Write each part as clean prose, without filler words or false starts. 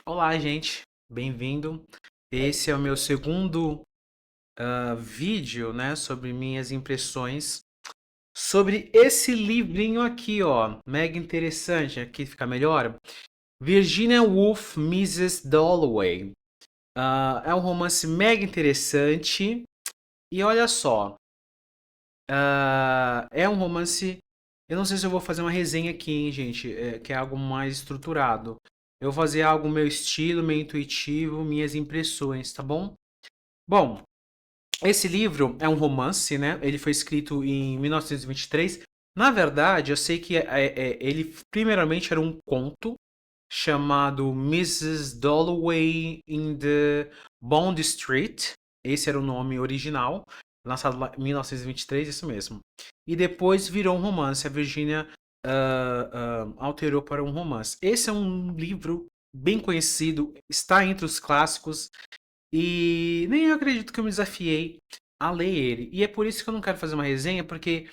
Olá, gente, bem-vindo. Esse é o meu segundo vídeo, né, sobre minhas impressões sobre esse livrinho aqui, ó, mega interessante. Aqui fica melhor. Virginia Woolf, Mrs. Dalloway. É um romance mega interessante e olha só, é um romance. Eu não sei se eu vou fazer uma resenha aqui, hein, gente, que é algo mais estruturado. Eu vou fazer algo meu estilo, meio intuitivo, minhas impressões, tá bom? Bom, esse livro é um romance, né? Ele foi escrito em 1923. Na verdade, eu sei que ele primeiramente era um conto chamado Mrs. Dalloway in the Bond Street. Esse era o nome original, lançado lá em 1923, isso mesmo. E depois virou um romance. A Virginia alterou para um romance. Esse é um livro bem conhecido, está entre os clássicos. E nem eu acredito que eu me desafiei a ler ele. E é por isso que eu não quero fazer uma resenha, porque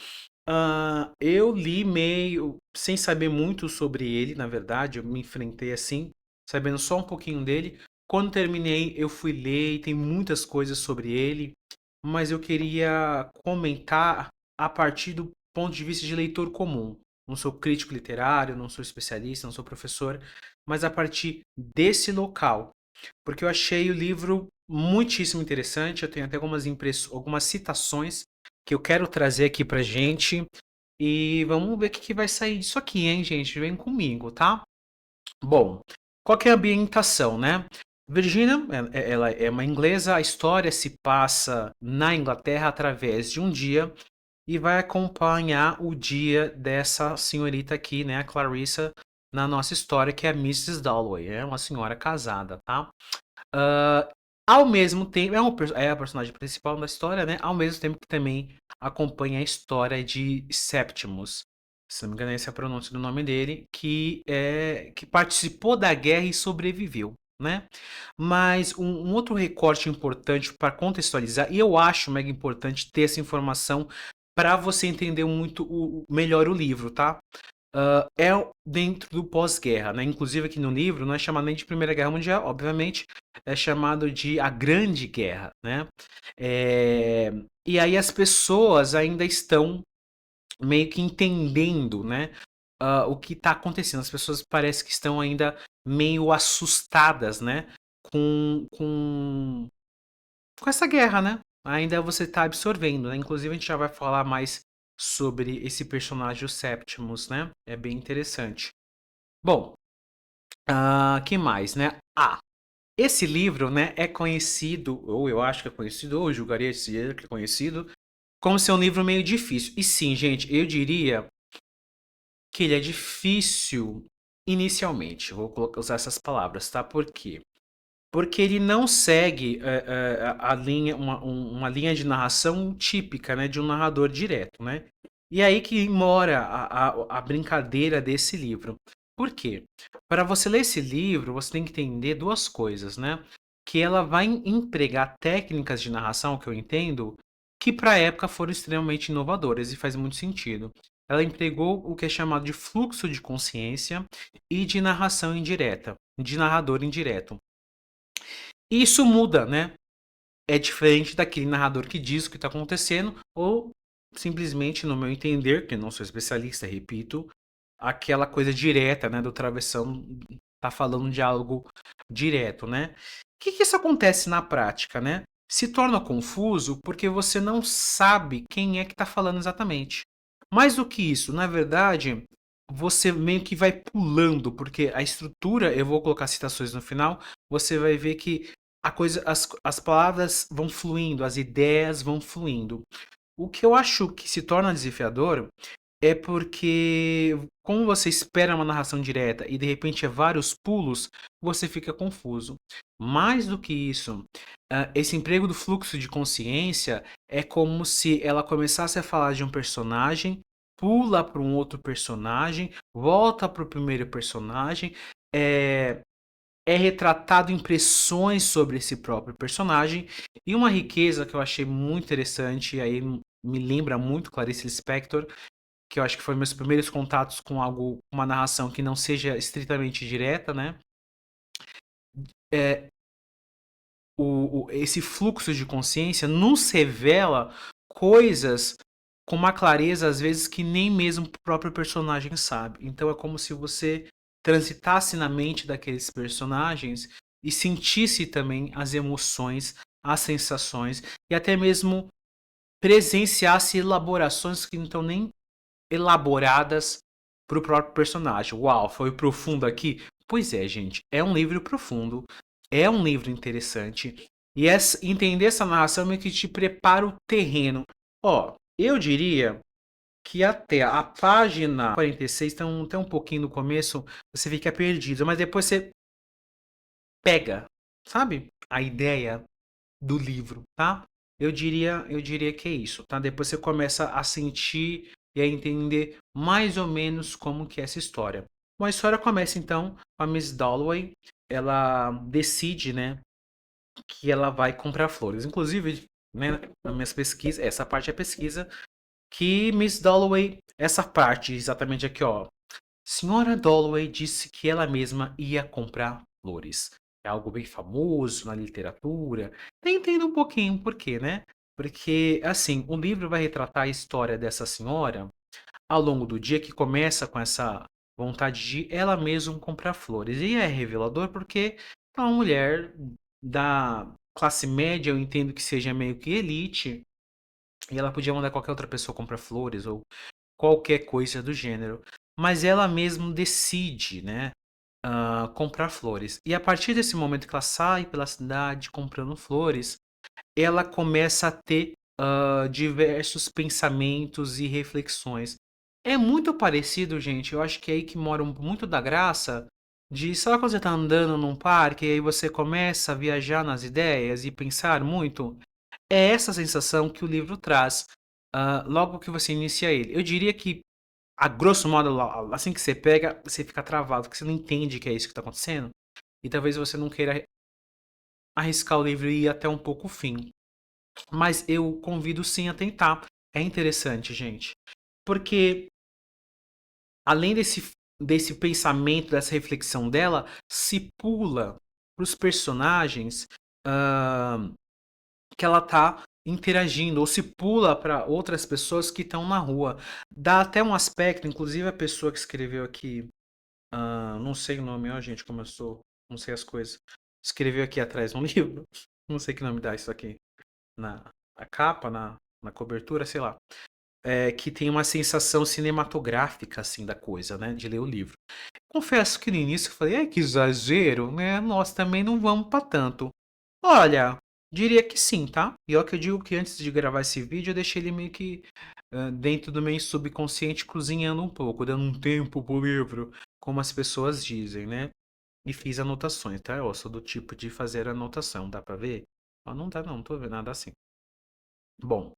eu li meio sem saber muito sobre ele, na verdade. Eu me enfrentei assim, sabendo só um pouquinho dele. Quando terminei, eu fui ler e tem muitas coisas sobre ele, mas eu queria comentar a partir do ponto de vista de leitor comum. Não sou crítico literário, não sou especialista, não sou professor, mas a partir desse local, porque eu achei o livro muitíssimo interessante. Eu tenho até algumas citações que eu quero trazer aqui pra gente. E vamos ver o que vai sair disso aqui, hein, gente? Vem comigo, tá? Bom, qual que é a ambientação, né? Virginia, ela é uma inglesa. A história se passa na Inglaterra através de um dia e vai acompanhar o dia dessa senhorita aqui, né, a Clarissa, na nossa história, que é a Mrs. Dalloway. É uma senhora casada, tá? Ah, ao mesmo tempo, é a personagem principal da história, né? Ao mesmo tempo que também acompanha a história de Septimus. Se não me engano, essa é a pronúncia do nome dele, que participou da guerra e sobreviveu, né? Mas um outro recorte importante para contextualizar, e eu acho mega importante ter essa informação para você entender muito melhor o livro, tá? É dentro do pós-guerra, né? Inclusive aqui no livro não é chamado nem de Primeira Guerra Mundial, obviamente, é chamado de a Grande Guerra, né? É, e aí as pessoas ainda estão meio que entendendo, né? O que está acontecendo. As pessoas parece que estão ainda meio assustadas, né? Com, com essa guerra, né? Ainda você está absorvendo, né? Inclusive a gente já vai falar mais sobre esse personagem, o Septimus, né? É bem interessante. Bom, que mais, né? Esse livro, né, é conhecido, ou eu acho que é conhecido, ou eu julgaria dizer que é conhecido, como ser um livro meio difícil. E sim, gente, eu diria que ele é difícil inicialmente. Vou usar essas palavras, tá? Por quê? Porque ele não segue a linha, uma linha de narração típica, né, de um narrador direto, né? E é aí que mora a brincadeira desse livro. Por quê? Para você ler esse livro, você tem que entender duas coisas, né? Que ela vai empregar técnicas de narração, que eu entendo, que para a época foram extremamente inovadoras e faz muito sentido. Ela empregou o que é chamado de fluxo de consciência e de narração indireta, de narrador indireto. E isso muda, né? É diferente daquele narrador que diz o que está acontecendo, ou simplesmente, no meu entender, que eu não sou especialista, repito, aquela coisa direta, né? Do travessão tá falando de algo direto, né? O que isso acontece na prática, né? Se torna confuso porque você não sabe quem é que está falando exatamente. Mais do que isso, na verdade, você meio que vai pulando, porque a estrutura, eu vou colocar citações no final, você vai ver que as palavras vão fluindo, as ideias vão fluindo. O que eu acho que se torna desafiador é porque, como você espera uma narração direta e de repente é vários pulos, você fica confuso. Mais do que isso, esse emprego do fluxo de consciência é como se ela começasse a falar de um personagem, pula para um outro personagem, volta para o primeiro personagem, é, é retratado impressões sobre esse próprio personagem, e uma riqueza que eu achei muito interessante, e aí me lembra muito Clarice Lispector, que eu acho que foi meus primeiros contatos com algo, uma narração que não seja estritamente direta, né? é, esse fluxo de consciência nos revela coisas com uma clareza, às vezes, que nem mesmo o próprio personagem sabe. Então é como se você transitasse na mente daqueles personagens e sentisse também as emoções, as sensações e até mesmo presenciasse elaborações que não estão nem elaboradas para o próprio personagem. Uau, foi profundo aqui? Pois é, gente, é um livro profundo, é um livro interessante. E entender essa narração meio que te prepara o terreno. Ó, eu diria que até a página 46, então, até um pouquinho no começo, você fica perdido, mas depois você pega, sabe? A ideia do livro, tá? Eu diria que é isso, tá? Depois você começa a sentir e a entender mais ou menos como que é essa história. Bom, a história começa então com a Miss Dalloway, ela decide, né, que ela vai comprar flores. Inclusive, né, nas minhas pesquisas, essa parte é pesquisa, que Miss Dalloway, essa parte exatamente aqui, ó, Senhora Dalloway disse que ela mesma ia comprar flores. É algo bem famoso na literatura. Nem entendo um pouquinho por quê, né? Porque, assim, o livro vai retratar a história dessa senhora ao longo do dia, que começa com essa vontade de ela mesma comprar flores. E é revelador porque é uma mulher da classe média, eu entendo que seja meio que elite, e ela podia mandar qualquer outra pessoa comprar flores ou qualquer coisa do gênero. Mas ela mesma decide, né, comprar flores. E a partir desse momento que ela sai pela cidade comprando flores, ela começa a ter diversos pensamentos e reflexões. É muito parecido, gente. Eu acho que é aí que mora muito da graça de, sabe quando você tá andando num parque e aí você começa a viajar nas ideias e pensar muito? É essa sensação que o livro traz, logo que você inicia ele. Eu diria que a grosso modo, assim que você pega, você fica travado, porque você não entende que é isso que está acontecendo. E talvez você não queira arriscar o livro e ir até um pouco o fim. Mas eu convido sim a tentar. É interessante, gente. Porque além desse pensamento, dessa reflexão dela, se pula para os personagens ah, que ela tá interagindo, ou se pula para outras pessoas que estão na rua. Dá até um aspecto, inclusive a pessoa que escreveu aqui. Não sei o nome, ó, gente, como eu sou. Não sei as coisas. Escreveu aqui atrás um livro. Não sei que nome dá isso aqui. Na capa, na cobertura, sei lá. É, que tem uma sensação cinematográfica, assim, da coisa, né? De ler o livro. Confesso que no início eu falei, que exagero, né? Nós também não vamos pra tanto. Olha, diria que sim, tá? E ó que eu digo que antes de gravar esse vídeo, eu deixei ele meio que dentro do meu subconsciente cozinhando um pouco, dando um tempo pro livro, como as pessoas dizem, né? E fiz anotações, tá? Eu sou do tipo de fazer anotação, dá pra ver? Ó, não dá não, não tô vendo nada assim. Bom,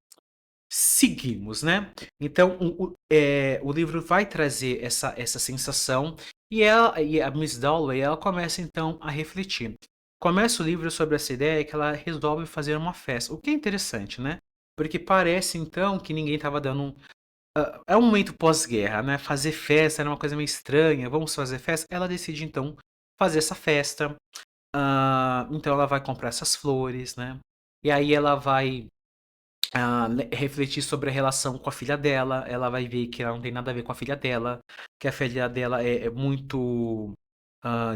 seguimos, né? Então, o livro vai trazer essa sensação e a Miss Dalloway, ela começa então a refletir. Começa o livro sobre essa ideia que ela resolve fazer uma festa, o que é interessante, né? Porque parece então que ninguém estava dando é um momento pós-guerra, né? Fazer festa era uma coisa meio estranha, vamos fazer festa? Ela decide então fazer essa festa. Então ela vai comprar essas flores, né? E aí ela vai refletir sobre a relação com a filha dela. Ela vai ver que ela não tem nada a ver com a filha dela, que a filha dela é muito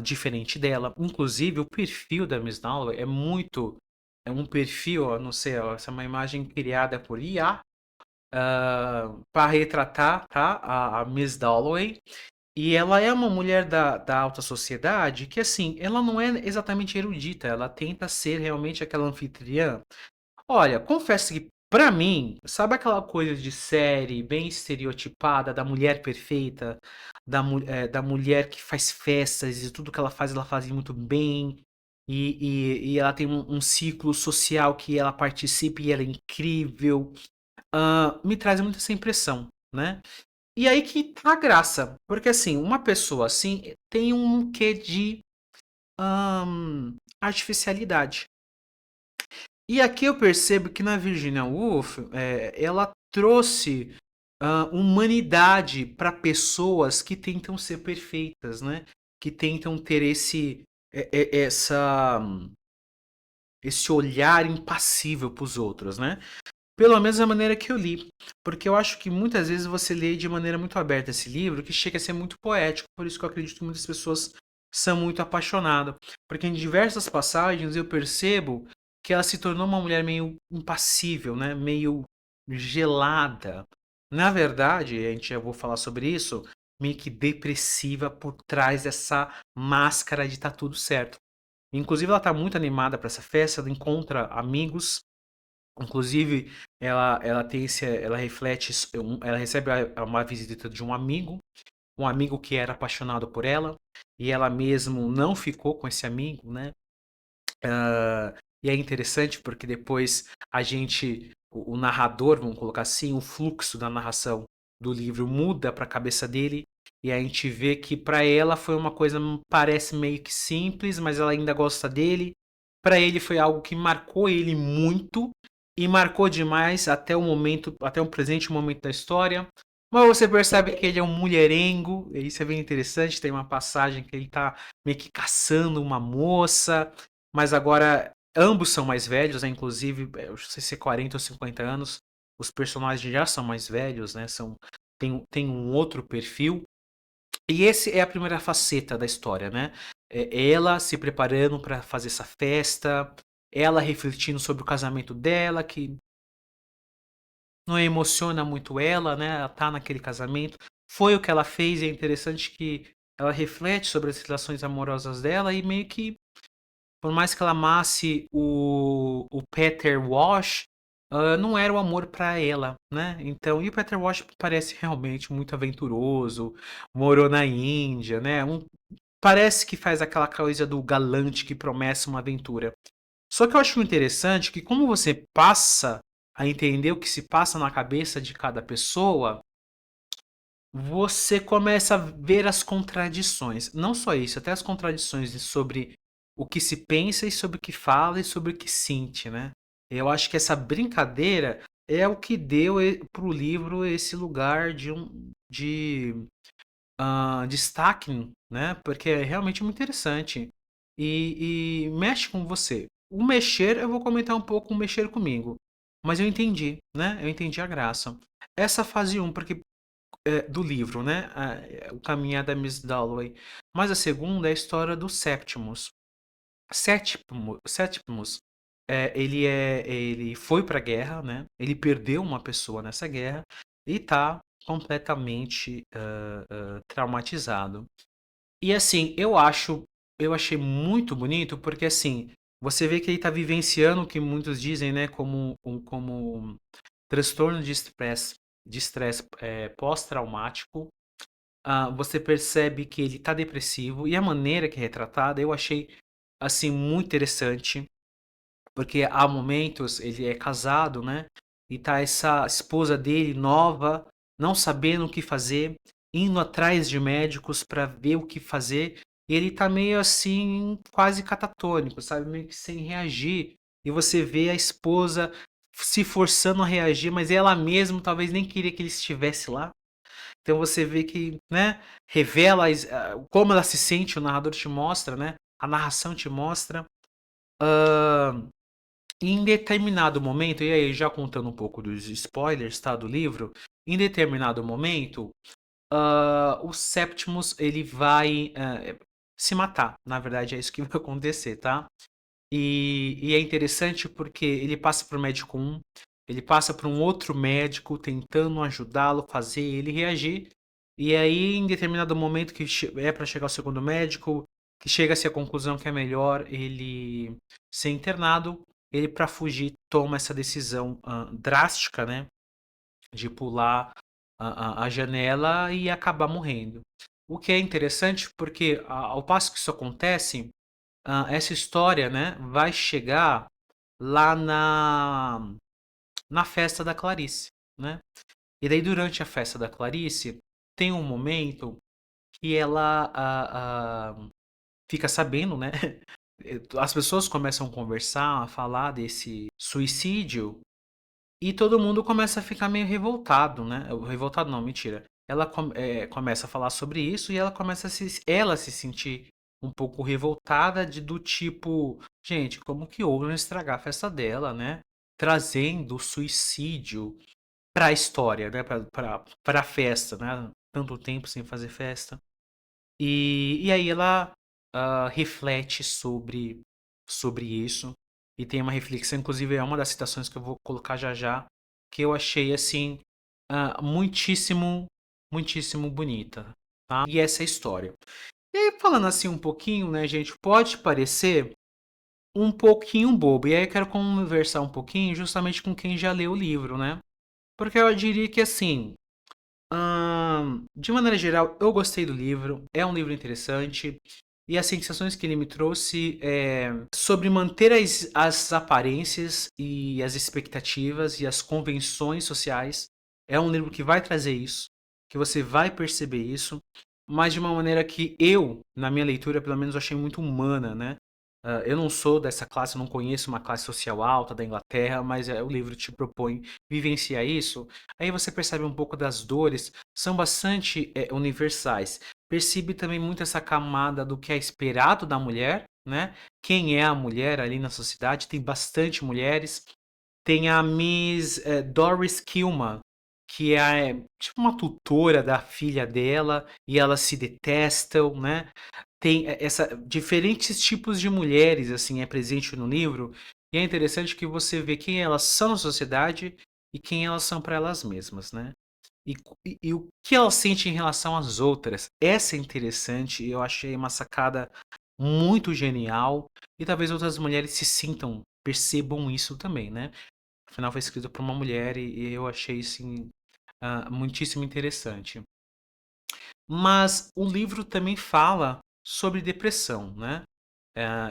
diferente dela. Inclusive, o perfil da Miss Dalloway é muito. É um perfil, ó, não sei, ó, essa é uma imagem criada por IA para retratar, tá, a Miss Dalloway. E ela é uma mulher da alta sociedade que, assim, ela não é exatamente erudita, ela tenta ser realmente aquela anfitriã. Olha, confesso que pra mim, sabe aquela coisa de série bem estereotipada da mulher perfeita, da mulher que faz festas e tudo que ela faz muito bem, e ela tem um ciclo social que ela participa e ela é incrível. Me traz muito essa impressão, né? E aí que tá a graça, porque assim, uma pessoa assim tem um quê de artificialidade. E aqui eu percebo que na Virginia Woolf, ela trouxe humanidade para pessoas que tentam ser perfeitas, né? Que tentam ter essa esse olhar impassível para os outros, né? Pelo menos da maneira que eu li. Porque eu acho que muitas vezes você lê de maneira muito aberta esse livro, que chega a ser muito poético. Por isso que eu acredito que muitas pessoas são muito apaixonadas. Porque em diversas passagens eu percebo que ela se tornou uma mulher meio impassível, né? Meio gelada. Na verdade, a gente já vou falar sobre isso, meio que depressiva por trás dessa máscara de tá tudo certo. Inclusive, ela tá muito animada para essa festa, ela encontra amigos. Inclusive, ela tem ela reflete, ela recebe uma visita de um amigo que era apaixonado por ela, e ela mesmo não ficou com esse amigo, né? E é interessante porque depois o narrador, vamos colocar assim, o fluxo da narração do livro muda para a cabeça dele e a gente vê que para ela foi uma coisa parece meio que simples, mas ela ainda gosta dele. Para ele foi algo que marcou ele muito e marcou demais até o momento, até o presente momento da história. Mas você percebe que ele é um mulherengo, e isso é bem interessante. Tem uma passagem que ele tá meio que caçando uma moça, mas agora ambos são mais velhos, né? Inclusive, eu não sei se é 40 ou 50 anos. Os personagens já são mais velhos, né? Tem um outro perfil. E esse é a primeira faceta da história, né? É ela se preparando para fazer essa festa, ela refletindo sobre o casamento dela, que não emociona muito ela, né? Ela tá naquele casamento. Foi o que ela fez, e é interessante que ela reflete sobre as relações amorosas dela e meio que por mais que ela amasse o Peter Wash, não era o amor para ela, né? Então, e o Peter Wash parece realmente muito aventuroso, morou na Índia, né? Parece que faz aquela coisa do galante que promete uma aventura. Só que eu acho interessante que como você passa a entender o que se passa na cabeça de cada pessoa, você começa a ver as contradições. Não só isso, até as contradições sobre o que se pensa e sobre o que fala e sobre o que sente, né? Eu acho que essa brincadeira é o que deu para o livro esse lugar de destaque, né? Porque é realmente muito interessante e mexe com você. O mexer, eu vou comentar um pouco o mexer comigo, mas eu entendi, né? Eu entendi a graça. Essa fase um porque do livro, né? O Caminhar da Miss Dalloway. Mas a segunda é a história do Septimus. Septimus, ele foi para a guerra, né? Ele perdeu uma pessoa nessa guerra e tá completamente traumatizado. E assim, eu achei muito bonito porque assim, você vê que ele tá vivenciando o que muitos dizem, né, como transtorno de estresse pós-traumático. Você percebe que ele tá depressivo e a maneira que é retratada eu achei assim muito interessante, porque há momentos ele é casado, né? E tá essa esposa dele nova, não sabendo o que fazer, indo atrás de médicos para ver o que fazer, e ele tá meio assim, quase catatônico, sabe? Meio que sem reagir. E você vê a esposa se forçando a reagir, mas ela mesma talvez nem queria que ele estivesse lá. Então você vê que, né, revela como ela se sente, o narrador te mostra, né? A narração te mostra. E em determinado momento, e aí já contando um pouco dos spoilers, tá, do livro, em determinado momento, o Septimus ele vai se matar. Na verdade, é isso que vai acontecer, tá? E é interessante porque ele passa por médico um, ele passa por um outro médico tentando ajudá-lo, fazer ele reagir. E aí, em determinado momento que é para chegar ao segundo médico, que chega-se à conclusão que é melhor ele ser internado, ele para fugir toma essa decisão drástica, né, de pular a janela e acabar morrendo. O que é interessante porque ao passo que isso acontece, essa história, né, vai chegar lá na festa da Clarice, né? E daí durante a festa da Clarice tem um momento que ela fica sabendo, né? As pessoas começam a conversar, a falar desse suicídio e todo mundo começa a ficar meio revoltado, né? Revoltado não, mentira. Ela começa a falar sobre isso e ela começa ela se sentir um pouco revoltada do tipo, gente, como que ousam estragar a festa dela, né? Trazendo o suicídio para a história, né? Para a festa, né? Tanto tempo sem fazer festa. E aí ela reflete sobre isso e tem uma reflexão, inclusive é uma das citações que eu vou colocar já já, que eu achei assim muitíssimo, muitíssimo bonita, tá? E essa é a história. E aí, falando assim um pouquinho, né, gente, pode parecer um pouquinho bobo. E aí eu quero conversar um pouquinho justamente com quem já leu o livro, né? Porque eu diria que assim, de maneira geral, eu gostei do livro. É um livro interessante. E as sensações que ele me trouxe sobre manter as aparências e as expectativas e as convenções sociais. É um livro que vai trazer isso, que você vai perceber isso, mas de uma maneira que eu, na minha leitura, pelo menos, achei muito humana, né? Eu não sou dessa classe, eu não conheço uma classe social alta da Inglaterra, mas o livro te propõe vivenciar isso. Aí você percebe um pouco das dores, são bastante universais. Percebe também muito essa camada do que é esperado da mulher, né? Quem é a mulher ali na sociedade? Tem bastante mulheres. Tem a Miss Doris Kilman, que é tipo uma tutora da filha dela e elas se detestam, né? Tem essa diferentes tipos de mulheres assim é presente no livro e é interessante que você vê quem elas são na sociedade e quem elas são para elas mesmas, né? E o que elas sentem em relação às outras. Essa é interessante, eu achei uma sacada muito genial e talvez outras mulheres se sintam, percebam isso também, né? Afinal foi escrito por uma mulher e eu achei assim muitíssimo interessante. Mas o livro também fala sobre depressão, né?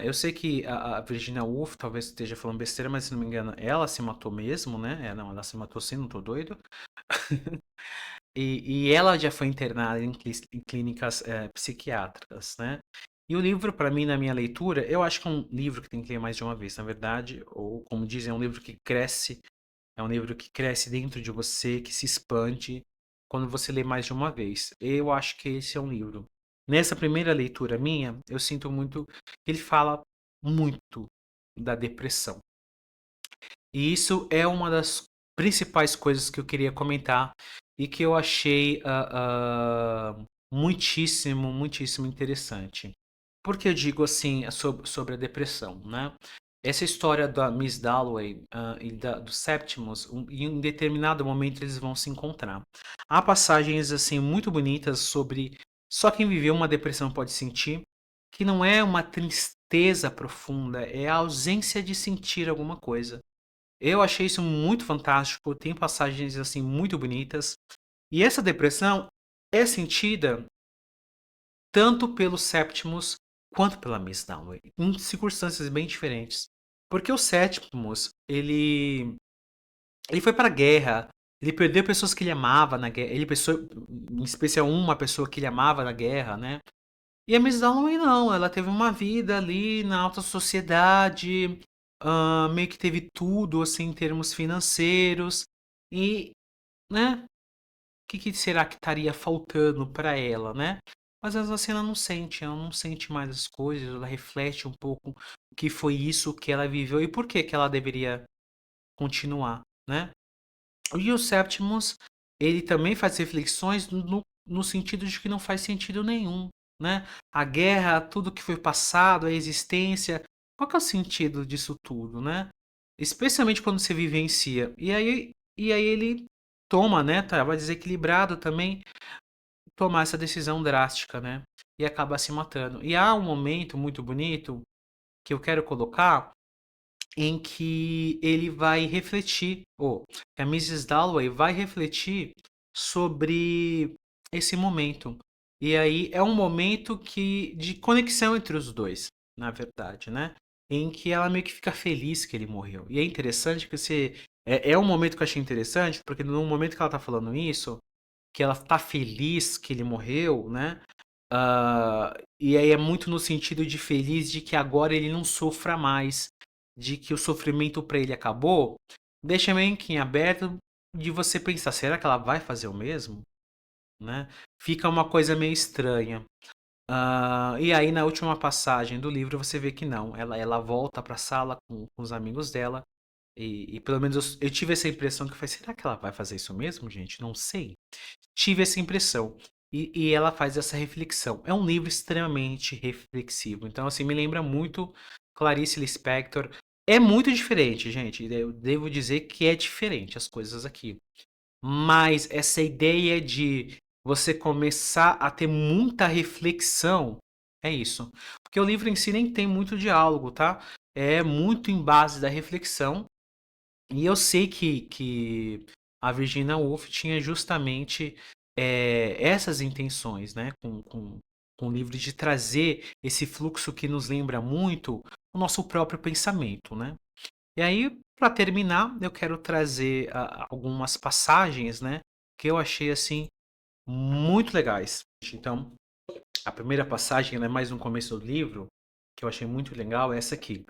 Eu sei que a Virginia Woolf talvez esteja falando besteira, mas se não me engano, ela se matou mesmo, né? Não, ela se matou sim, não tô doido. E ela já foi internada em clínicas psiquiátricas, né? E o livro, para mim, na minha leitura, eu acho que é um livro que tem que ler mais de uma vez, na verdade. Ou, como dizem, é um livro que cresce. É um livro que cresce dentro de você, que se expande quando você lê mais de uma vez. Eu acho que esse é um livro. Nessa primeira leitura minha, eu sinto muito que ele fala muito da depressão. E isso é uma das principais coisas que eu queria comentar e que eu achei muitíssimo, muitíssimo interessante. Por que eu digo assim sobre a depressão, né? Essa história da Miss Dalloway e do Septimus, em um determinado momento eles vão se encontrar. Há passagens assim muito bonitas sobre só quem viveu uma depressão pode sentir, que não é uma tristeza profunda, é a ausência de sentir alguma coisa. Eu achei isso muito fantástico, tem passagens assim muito bonitas. E essa depressão é sentida tanto pelo Septimus quanto pela Miss Dalloway, em circunstâncias bem diferentes. Porque o Septimus, ele foi para a guerra, ele perdeu pessoas que ele amava na guerra, em especial uma pessoa que ele amava na guerra, né? E a Miss Dalloway não, ela teve uma vida ali na alta sociedade, meio que teve tudo assim em termos financeiros e, né? Que será que estaria faltando para ela, né? Mas ela assim, ela não sente mais as coisas, ela reflete um pouco o que foi isso que ela viveu e por que que ela deveria continuar, né? E o Septimus, ele também faz reflexões no sentido de que não faz sentido nenhum, né? A guerra, tudo que foi passado, a existência, qual que é o sentido disso tudo, né? Especialmente quando você vivencia. E aí ele toma, né? Tava desequilibrado também, tomar essa decisão drástica, né? E acaba se matando. E há um momento muito bonito que eu quero colocar em que ele vai refletir, ou que a Mrs. Dalloway vai refletir sobre esse momento. E aí é um momento de conexão entre os dois, na verdade, né? Em que ela meio que fica feliz que ele morreu. E é interessante que você. É um momento que eu achei interessante, porque no momento que ela tá falando isso, que ela tá feliz que ele morreu, né? E aí é muito no sentido de feliz de que agora ele não sofra mais, de que o sofrimento para ele acabou, deixa meio que em aberto de você pensar, será que ela vai fazer o mesmo? Né? Fica uma coisa meio estranha. E aí, na última passagem do livro, você vê que não. Ela volta para a sala com os amigos dela. E pelo menos eu tive essa impressão que foi, será que ela vai fazer isso mesmo, gente? Não sei. Tive essa impressão. E ela faz essa reflexão. É um livro extremamente reflexivo. Então, assim, me lembra muito Clarice Lispector. É muito diferente, gente. Eu devo dizer que é diferente as coisas aqui. Mas essa ideia de você começar a ter muita reflexão, é isso. Porque o livro em si nem tem muito diálogo, tá? É muito em base da reflexão. E eu sei que a Virginia Woolf tinha justamente essas intenções, né? Com o livro de trazer esse fluxo que nos lembra muito o nosso próprio pensamento, né? E aí, para terminar, eu quero trazer algumas passagens, né, que eu achei assim muito legais. Então, a primeira passagem, ela é mais no começo do livro, que eu achei muito legal, é essa aqui.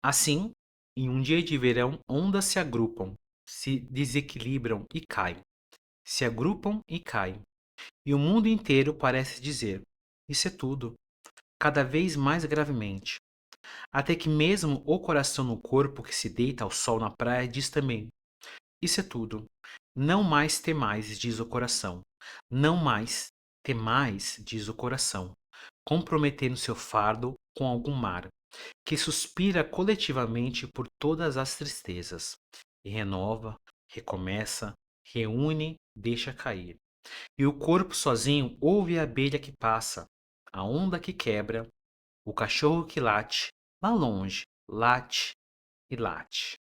Assim, em um dia de verão, ondas se agrupam, se desequilibram e caem. Se agrupam e caem. E o mundo inteiro parece dizer: isso é tudo, cada vez mais gravemente. Até que mesmo o coração no corpo que se deita ao sol na praia diz também: isso é tudo. Não mais temais, diz o coração. Não mais temais, diz o coração, comprometendo seu fardo com algum mar, que suspira coletivamente por todas as tristezas, e renova, recomeça, reúne, deixa cair. E o corpo sozinho ouve a abelha que passa, a onda que quebra, o cachorro que late, lá longe, late e late.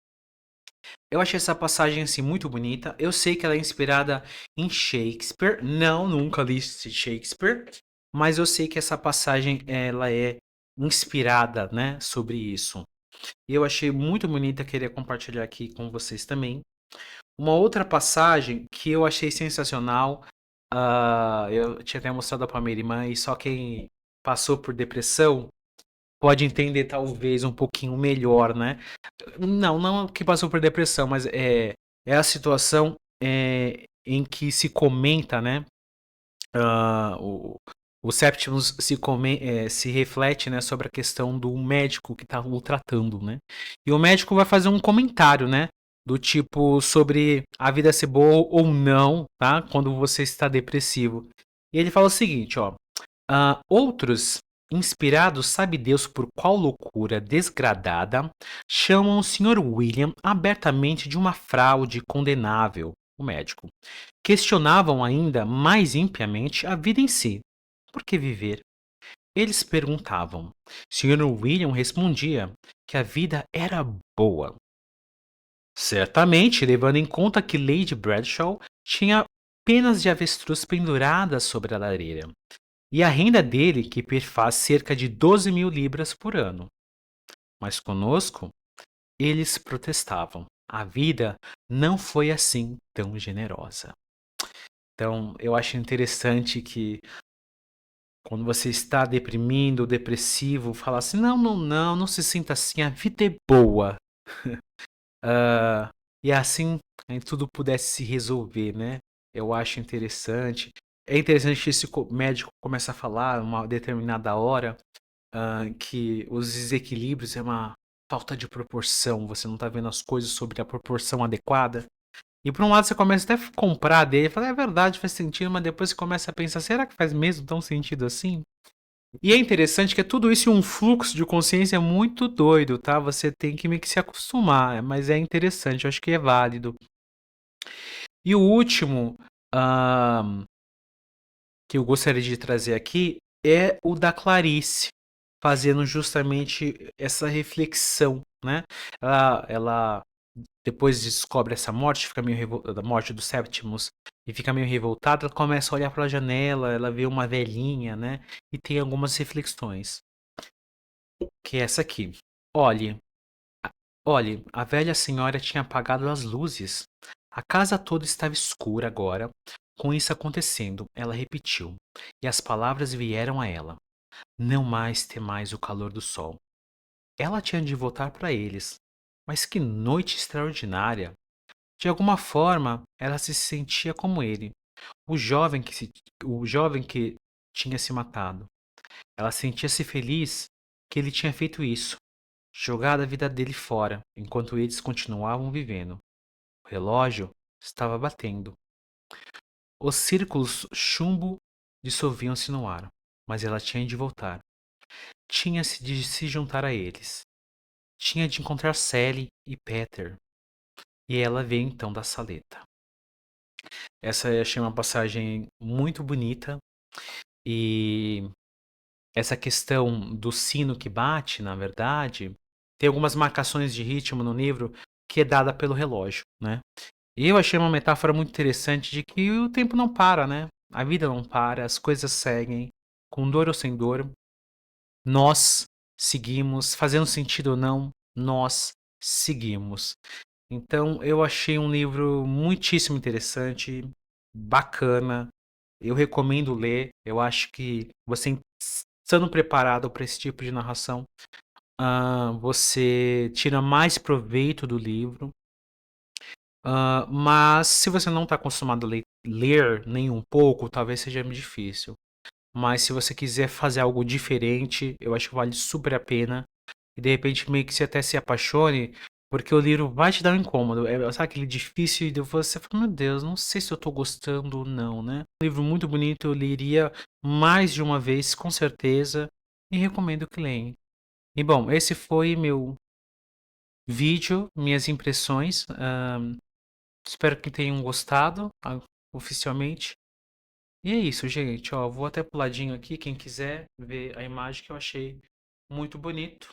Eu achei essa passagem assim muito bonita. Eu sei que ela é inspirada em Shakespeare. Não, nunca li Shakespeare, mas eu sei que essa passagem ela é inspirada, né, sobre isso. E eu achei muito bonita, queria compartilhar aqui com vocês também. Uma outra passagem que eu achei sensacional, eu tinha até mostrado para minha irmã e só quem passou por depressão pode entender talvez um pouquinho melhor, né? Não que passou por depressão, mas é a situação em que se comenta, né? ah, o, o Septimus se reflete, né, sobre a questão do médico que está o tratando, né? E o médico vai fazer um comentário, né? Do tipo sobre a vida ser boa ou não, tá? Quando você está depressivo. E ele fala o seguinte, ó. Outros, inspirados sabe Deus por qual loucura desgradada, chamam o Sr. William abertamente de uma fraude condenável, o médico. Questionavam ainda mais impiamente a vida em si. Por que viver? Eles perguntavam. Sr. William respondia que a vida era boa. Certamente, levando em conta que Lady Bradshaw tinha penas de avestruz penduradas sobre a lareira e a renda dele que perfaz cerca de 12.000 libras por ano. Mas conosco, eles protestavam. A vida não foi assim tão generosa. Então, eu acho interessante que quando você está deprimindo, depressivo, fala assim: não se sinta assim, a vida é boa. E assim tudo pudesse se resolver, né? Eu acho interessante. É interessante que esse médico começa a falar uma determinada hora que os desequilíbrios é uma falta de proporção, você não tá vendo as coisas sobre a proporção adequada. E por um lado você começa até a comprar dele, e fala, é verdade, faz sentido, mas depois você começa a pensar, será que faz mesmo tão sentido assim? E é interessante que é tudo isso em um fluxo de consciência muito doido, tá? Você tem que meio que se acostumar, mas é interessante, eu acho que é válido. E o último ah, que eu gostaria de trazer aqui é o da Clarice, fazendo justamente essa reflexão, né? Ela depois descobre essa morte, fica meio da morte do Septimus e fica meio revoltada, ela começa a olhar para a janela, ela vê uma velhinha, né? E tem algumas reflexões, que é essa aqui. Olhe, olhe, a velha senhora tinha apagado as luzes. A casa toda estava escura agora. Com isso acontecendo, ela repetiu, e as palavras vieram a ela. Não mais temais o calor do sol. Ela tinha de voltar para eles. Mas que noite extraordinária! De alguma forma, ela se sentia como ele, o jovem que tinha se matado. Ela sentia-se feliz que ele tinha feito isso, jogado a vida dele fora, enquanto eles continuavam vivendo. O relógio estava batendo. Os círculos chumbo dissolviam-se no ar, mas ela tinha de voltar. Tinha-se de se juntar a eles. Tinha de encontrar Sally e Peter. E ela veio então da saleta. Essa eu achei uma passagem muito bonita. E essa questão do sino que bate, na verdade, tem algumas marcações de ritmo no livro que é dada pelo relógio, né? E eu achei uma metáfora muito interessante de que o tempo não para, né? A vida não para, as coisas seguem, com dor ou sem dor. Nós seguimos, fazendo sentido ou não, nós seguimos. Então, eu achei um livro muitíssimo interessante, bacana. Eu recomendo ler. Eu acho que você estando preparado para esse tipo de narração, você tira mais proveito do livro. Mas se você não está acostumado a ler nem um pouco, talvez seja difícil. Mas se você quiser fazer algo diferente, eu acho que vale super a pena. E de repente meio que você até se apaixone, porque o livro vai te dar um incômodo. Sabe aquele difícil e você fala, meu Deus, não sei se eu tô gostando ou não, né? Um livro muito bonito, eu leria mais de uma vez, com certeza, e recomendo que leiam. E bom, esse foi meu vídeo, minhas impressões. Espero que tenham gostado, oficialmente. E é isso, gente. Ó, vou até pro ladinho aqui, quem quiser ver a imagem que eu achei muito bonito,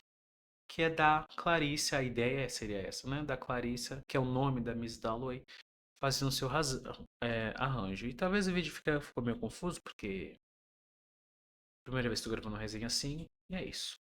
que é da Clarissa. A ideia seria essa, né? Da Clarissa, que é o nome da Miss Dalloway, fazendo seu arranjo. E talvez o vídeo ficou meio confuso, porque primeira vez que estou gravando uma resenha assim, e é isso.